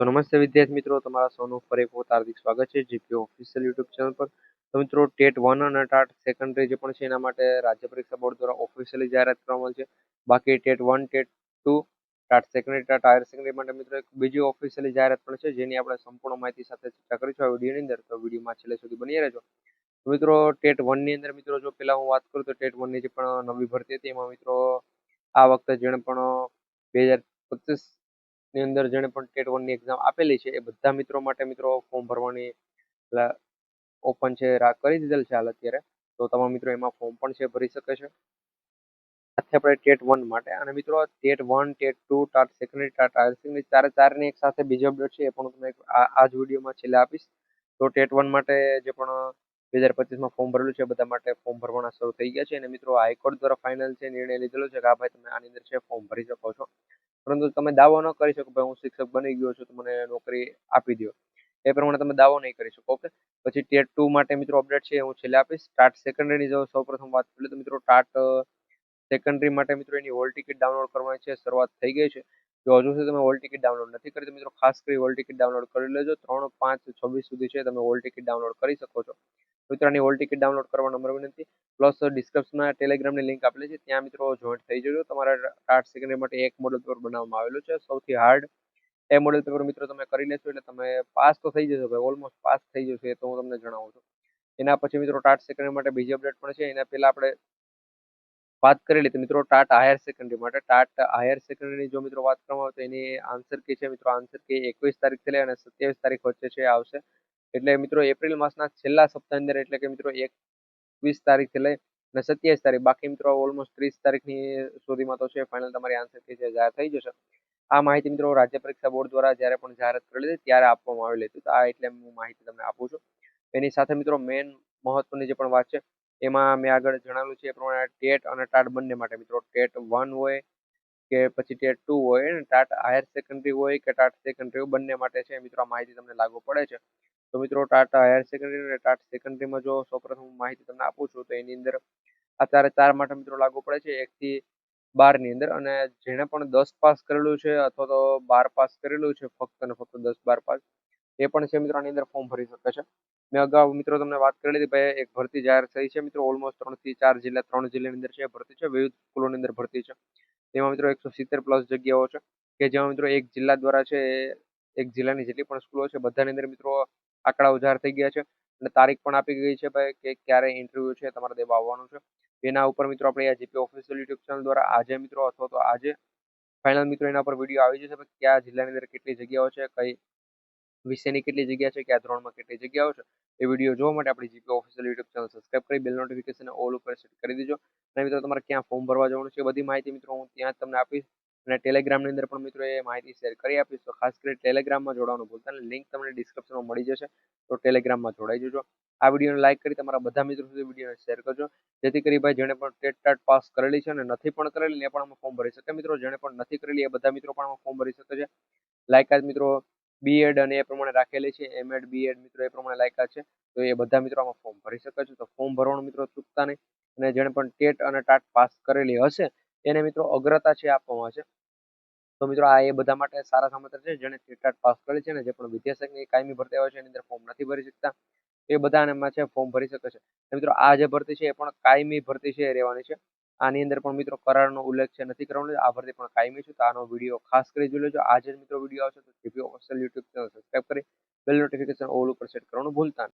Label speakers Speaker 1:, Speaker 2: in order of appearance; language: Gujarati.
Speaker 1: તો નમસ્તે વિદ્યાર્થી મિત્રો, તમારા સૌનું ફરી એક વખત હાર્દિક સ્વાગત છે જીપી ઓફિશિયલ યુટ્યુબ ચેનલ પર. તો મિત્રો, ટેટ 1 અને ટાટ સેકન્ડરી જે પણ છે એના માટે રાજ્ય પરીક્ષા બોર્ડ દ્વારા ઓફિશિયલી જાહેરાત કરવામાં આવી છે. બાકી TET 1, TET 2, TAT secondary, TAT higher secondary માટે મિત્રો એક બીજી ઓફિશિયલી જાહેરાત પણ છે, જેની આપણે સંપૂર્ણ માહિતી સાથે ચર્ચા કરીશું આ વિડીયોની અંદર. તો વિડીયોમાં છેલ્લે સુધી બની રહેજો. તો મિત્રો, ટેટ 1 ની અંદર મિત્રો જો પેલા હું વાત કરું તો ટેટ 1 ની જે પણ નવી ભરતી હતી એમાં મિત્રો આ વખતે જેણે પણ 2025 ની અંદર જેણે પણ ટેટ 1 ની એક્ઝામ આપેલી છે એ બધા મિત્રો માટે મિત્રો ફોર્મ ભરવાની ઓપન છે, કરી દીધેલ છે હાલ અત્યારે. તો તમામ મિત્રો એમાં ફોર્મ પણ છે ભરી શકે છે. સાથે આપણે ટેટ 1 માટે અને મિત્રો TET 1, TET 2, TAT secondary, TAT higher secondary ચારની એક સાથે બીજો અપડેટ છે એ પણ તમને આ જ વિડીયોમાં છેલ્લે આપીશ. તો ટેટ 1 માટે જે પણ 2025માં ફોર્મ ભરેલું છે બધા માટે ફોર્મ ભરવાના શરૂ થઈ ગયા છે. અને મિત્રો હાઈકોર્ટ દ્વારા ફાઇનલ છે નિર્ણય લીધેલો છે કે આ ભાઈ તમે આની અંદર છે ફોર્મ ભરી શકો છો. પરંતુ તમે દાવો ન કરી શકો ભાઈ હું શિક્ષક બની ગયો છું તો મને નોકરી આપી દો, એ પ્રમાણે તમે દાવો નહીં કરી શકો. ઓકે, પછી ટેટ 2 માટે મિત્રો અપડેટ છે હું છેલ્લે આપીશ. ટાટ સેકન્ડરીની જો સૌપ્રથમ વાત કરીએ તો મિત્રો ટાટ સેકન્ડરી માટે મિત્રો એની હોલ ટિકિટ ડાઉનલોડ કરવાની છે, શરૂઆત થઈ ગઈ છે. જો હજુ સુધી તમે હોલ ટિકિટ ડાઉનલોડ નથી કરી તો મિત્રો ખાસ કરી હોલ ટિકિટ ડાઉનલોડ કરી લેજો. 3/5/26 સુધી છે તમે હોલ ટિકિટ ડાઉનલોડ કરી શકો છો. મિત્રોની હોલ ટિકિટ ડાઉનલોડ કરવા નંબર વિનંતી, પ્લસ ડિસ્ક્રિપ્શનમાં ટેલિગ્રામની લિંક આપેલી છે, ત્યાં મિત્રો જોઈન્ટ થઈ જજો. તમારા ટાટ સેકન્ડરી માટે એક મોડલ પેપર બનાવવામાં આવેલું છે સૌથી હાર્ડ. એ મોડેલ પેપર મિત્રો તમે કરી લેશો એટલે તમે પાસ તો થઈ જશો ભાઈ, ઓલમોસ્ટ પાસ થઈ જશે એ તો હું તમને જણાવું છું. એના પછી મિત્રો ટાટ સેકન્ડરી માટે બીજી અપડેટ પણ છે. એના પહેલા આપણે વાત કરી લીધી મિત્રો ટાટ હાયર સેકન્ડરી માટે. ટાટ હાયર સેકન્ડરીની જો મિત્રો વાત કરવામાં આવે તો એની આન્સર કી છે મિત્રો, આન્સર કી 21 તારીખથી લઈ અને 27 તારીખ વચ્ચે છે આવશે. એટલે મિત્રો એપ્રિલ માસના છેલ્લા સપ્તાહ અંદર, એટલે કે મિત્રો 21 તારીખથી લઈ અને 27 તારીખ, બાકી મિત્રો ઓલમોસ્ટ 30 તારીખની સુધીમાં તો છે ફાઇનલ તમારી આન્સર કી છે જાહેર થઈ જશે. આ માહિતી મિત્રો રાજ્ય પરીક્ષા બોર્ડ દ્વારા જ્યારે પણ જાહેરાત કરેલી હતી ત્યારે આપવામાં આવેલી હતી. તો આ એટલે હું માહિતી તમને આપું છું. એની સાથે મિત્રો મેઇન મહત્વની જે પણ વાત છે એમાં મેં આગળ જણાવ્યું છે એ પ્રમાણે ટેટ અને ટાટ બંને માટે મિત્રો ટેટ 1 હોય કે પછી ટેટ 2 હોય ને ટાટ હાયર સેકન્ડરી હોય કે ટાટ સેકન્ડરી બંને માટે છે મિત્રો આ માહિતી તમને લાગુ પડે છે. તો મિત્રો ટાટ હાયર સેકન્ડરી અને ટાટ સેકન્ડરીમાં જો સૌપ્રથમ માહિતી તમને આપું છું તો એની અંદર અત્યારે 4 માટે મિત્રો લાગુ પડે છે 1 થી 12 ની અંદર. અને જેણે પણ 10 પાસ કરેલું છે અથવા તો 12 પાસ કરેલું છે, ફક્ત અને ફક્ત 10-12 પાસ, એ પણ છે મિત્રો આની અંદર ફોર્મ ભરી શકે છે. મેં અગાઉ મિત્રો તમને વાત કરી લીધી ભાઈ, એક ભરતી જાહેર થઈ છે મિત્રો, ઓલમોસ્ટ 3 થી 4 જિલ્લા, 3 જિલ્લાની અંદર છે ભરતી છે, વિવિધ સ્કૂલોની અંદર ભરતી છે. તેમાં મિત્રો 170 પ્લસ જગ્યાઓ છે કે જેમાં મિત્રો એક જિલ્લા દ્વારા છે એક જિલ્લાની જેટલી પણ સ્કૂલો છે બધાની અંદર મિત્રો આંકડાઓ જાહેર થઈ ગયા છે અને તારીખ પણ આપી ગઈ છે ભાઈ કે ક્યારે ઇન્ટરવ્યુ છે તમારે દેવા આવવાનું છે. એના ઉપર મિત્રો આપણે આ જીપી ઓફિશિયલ યુટ્યુબ ચેનલ દ્વારા આજે મિત્રો અથવા તો આજે ફાઇનલ મિત્રો એના પર વિડીયો આવી જશે કયા જિલ્લાની અંદર કેટલી જગ્યાઓ છે, કઈ વિષયની કેટલી જગ્યા છે, કયા ધોરણમાં કેટલી જગ્યાઓ છે. એ વિડીયો જોવા માટે આપણી GP official YouTube channel subscribe કરી બેલ નોટિફિકેશન ઓલ ઉપર સેટ કરી દેજો. અને મિત્રો તમારે ક્યાં ફોર્મ ભરવા જવાનું છે બધી માહિતી મિત્રો હું ત્યાં જ તમને આપીશ. અને ટેલિગ્રામની અંદર પણ મિત્રો એ માહિતી શેર કરી આપીશ. તો ખાસ કરી ટેલિગ્રામમાં જોડાવાનું ભૂલતા નહીં, લિંક તમને ડિસ્ક્રિપ્શનમાં મળી જશે. તો ટેલિગ્રામમાં જોડાઈ જજો. આ વિડીયોને લાઈક કરી તમારા બધા મિત્રો સુધી વિડીયોને શેર કરજો, જેથી કરી ભાઈ જેણે પણ ટેટ ટાટ પાસ કરેલી છે અને નથી પણ કરેલી એ પણ આમાં ફોર્મ ભરી શકે. મિત્રો જેણે પણ નથી કરેલી એ બધા મિત્રો પણ આમાં ફોર્મ ભરી શકે છે. લાયકાત મિત્રો બીએડ અને એ પ્રમાણે રાખેલી છે, એમએડ બીએડ મિત્રો એ પ્રમાણે લાયકાત છે. તો એ બધા મિત્રો આમાં ફોર્મ ભરી શકે છે. તો ફોર્મ ભરવાનું મિત્રો ચૂકતા નહીં. અને જેણે પણ ટેટ અને ટાટ પાસ કરેલી હશે એને મિત્રો અગ્રતા છે આપવામાં આવશે. તો મિત્રો આ એ બધા માટે સારા સમાચાર છે જેણે ટેટ ટાટ પાસ કરેલી છે ને જે પણ વિદ્યાશાખાની કાયમી ભરતી આવે છે એની અંદર ફોર્મ નથી ભરી શકતા એ બધા એમાં છે ફોર્મ ભરી શકે છે. મિત્રો આ જે ભરતી છે એ પણ કાયમી ભરતી છે એ રહેવાની છે. આની અંદર પણ મિત્રો કરારનો ઉલ્લેખ છે નથી કરવાનો, આ ભરતી પણ કાયમી છે. તો આનો વિડીયો ખાસ કરી જોઈ લેજો. આજે જ મિત્રો વિડીયો આવશે તો GP official YouTube channel subscribe કરી બેલ નોટિફિકેશન ઓલ ઉપર સેટ કરવાનું ભૂલતા નહીં.